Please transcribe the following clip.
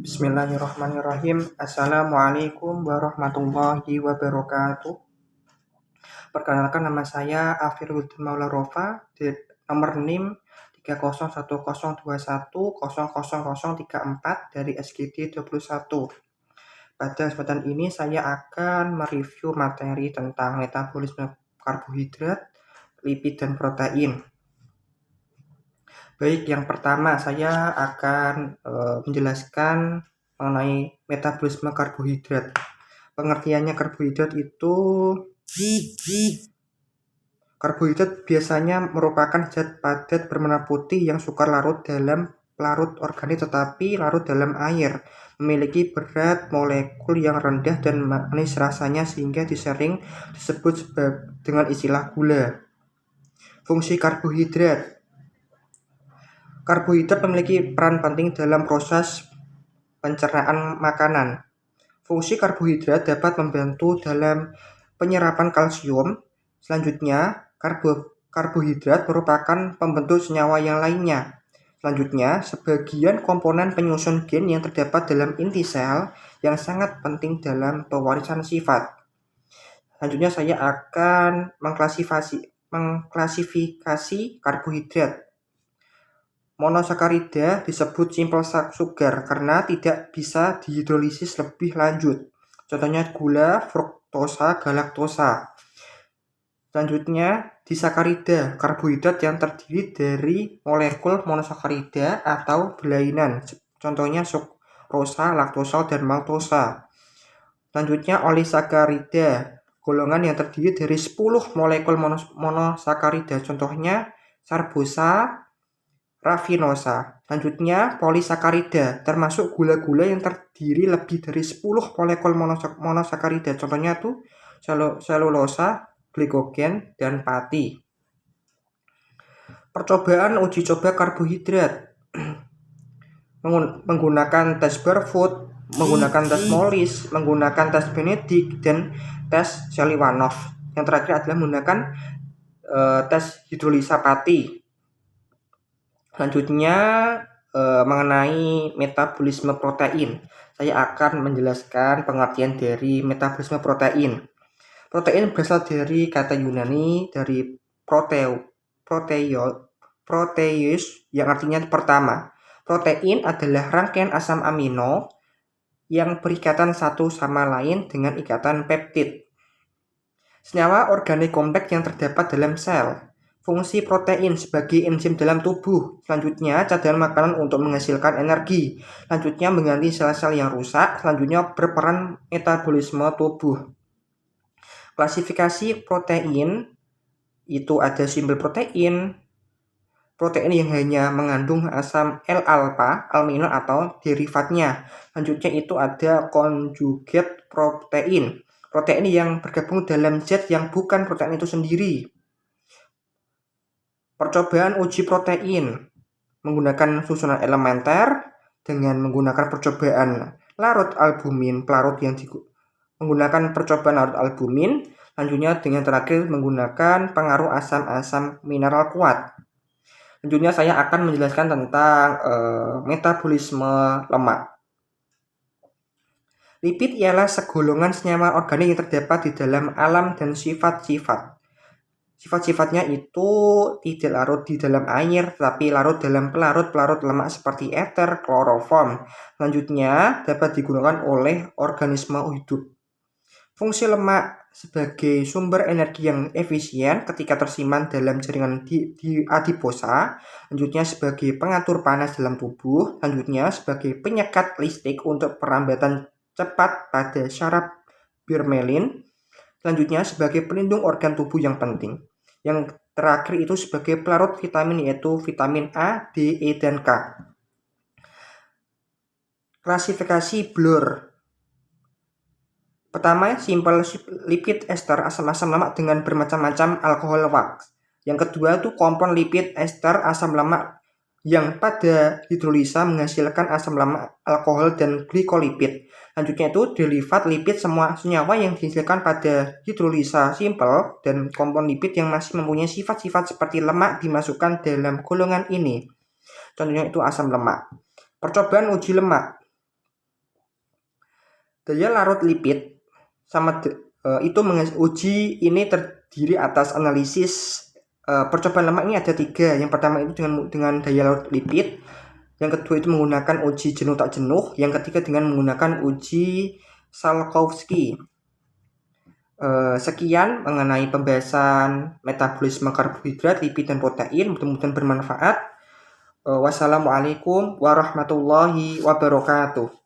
Bismillahirrahmanirrahim. Assalamualaikum warahmatullahi wabarakatuh. Perkenalkan, nama saya Afiruddin Maula Rofa, di nomor NIM 30102100034 dari SGD 21. Pada kesempatan ini saya akan mereview materi tentang metabolisme karbohidrat, lipid, dan protein. Baik, yang pertama saya akan menjelaskan mengenai metabolisme karbohidrat. Pengertiannya, karbohidrat biasanya merupakan zat padat berwarna putih yang sukar larut dalam pelarut organik tetapi larut dalam air, memiliki berat molekul yang rendah dan manis rasanya sehingga disering disebut dengan istilah gula. Fungsi karbohidrat. Karbohidrat memiliki peran penting dalam proses pencernaan makanan. Fungsi karbohidrat dapat membantu dalam penyerapan kalsium. Selanjutnya, karbohidrat merupakan pembentuk senyawa yang lainnya. Selanjutnya, sebagian komponen penyusun gen yang terdapat dalam inti sel yang sangat penting dalam pewarisan sifat. Selanjutnya saya akan mengklasifikasi karbohidrat. Monosakarida disebut simple sugar karena tidak bisa dihidrolisis lebih lanjut. Contohnya gula, fruktosa, galaktosa. Selanjutnya disakarida, karbohidrat yang terdiri dari molekul monosakarida atau berlainan. Contohnya sukrosa, laktosa, dan maltosa. Selanjutnya olisakarida, golongan yang terdiri dari 10 molekul monosakarida. Contohnya sarbosa, rafinosa. Selanjutnya polisakarida, termasuk gula-gula yang terdiri lebih dari 10 molekul monosakarida. Contohnya tuh selulosa, glikogen, dan pati. Percobaan uji coba karbohidrat menggunakan tes Barfoot, menggunakan tes Mollis, menggunakan tes Benedict, dan tes Seliwanov. Yang terakhir adalah menggunakan tes hidrolisa pati. Selanjutnya mengenai metabolisme protein. Saya akan menjelaskan pengertian dari metabolisme protein. Protein berasal dari kata Yunani dari proteus yang artinya pertama. Protein adalah rangkaian asam amino yang berikatan satu sama lain dengan ikatan peptid. Senyawa organik kompleks yang terdapat dalam sel. Fungsi protein sebagai enzim dalam tubuh. Selanjutnya, cadangan makanan untuk menghasilkan energi. Selanjutnya, mengganti sel-sel yang rusak. Selanjutnya, berperan metabolisme tubuh. Klasifikasi protein itu ada simple protein, protein yang hanya mengandung asam L-alfa, amino atau derivatnya. Selanjutnya itu ada conjugate protein, protein yang bergabung dalam zat yang bukan protein itu sendiri. Percobaan uji protein menggunakan susunan elementer dengan menggunakan percobaan larut albumin pelarut yang menggunakan percobaan larut albumin. Selanjutnya dengan terakhir menggunakan pengaruh asam-asam mineral kuat. Selanjutnya saya akan menjelaskan tentang metabolisme lemak. Lipid ialah segolongan senyawa organik yang terdapat di dalam alam dan Sifat-sifatnya itu tidak larut di dalam air, tapi larut dalam pelarut-pelarut lemak seperti ether, kloroform. Selanjutnya dapat digunakan oleh organisme hidup. Fungsi lemak sebagai sumber energi yang efisien ketika tersimpan dalam jaringan di adiposa. Selanjutnya sebagai pengatur panas dalam tubuh. Selanjutnya sebagai penyekat listrik untuk perambatan cepat pada syaraf Birmelin. Selanjutnya sebagai pelindung organ tubuh yang penting. Yang terakhir itu sebagai pelarut vitamin yaitu vitamin A, D, E, dan K. Klasifikasi Bloor. Pertama, simple lipid ester, asam-asam lemak dengan bermacam-macam alkohol wax. Yang kedua itu kompon lipid ester, asam lemak yang pada hidrolisa menghasilkan asam lemak, alkohol, dan glikolipid. Selanjutnya itu derivat lipid, semua senyawa yang dihasilkan pada hidrolisa simple dan kompon lipid yang masih mempunyai sifat-sifat seperti lemak dimasukkan dalam golongan ini. Contohnya itu asam lemak. Percobaan uji lemak. Daya larut lipid sama uji ini terdiri atas analisis percobaan lemak ini ada 3. Yang pertama itu dengan daya larut lipid, yang kedua itu menggunakan uji jenuh tak jenuh, yang ketiga dengan menggunakan uji Salkowski. Sekian mengenai pembahasan metabolisme karbohidrat, lipid, dan protein. Mudah-mudahan bermanfaat. Wassalamualaikum warahmatullahi wabarakatuh.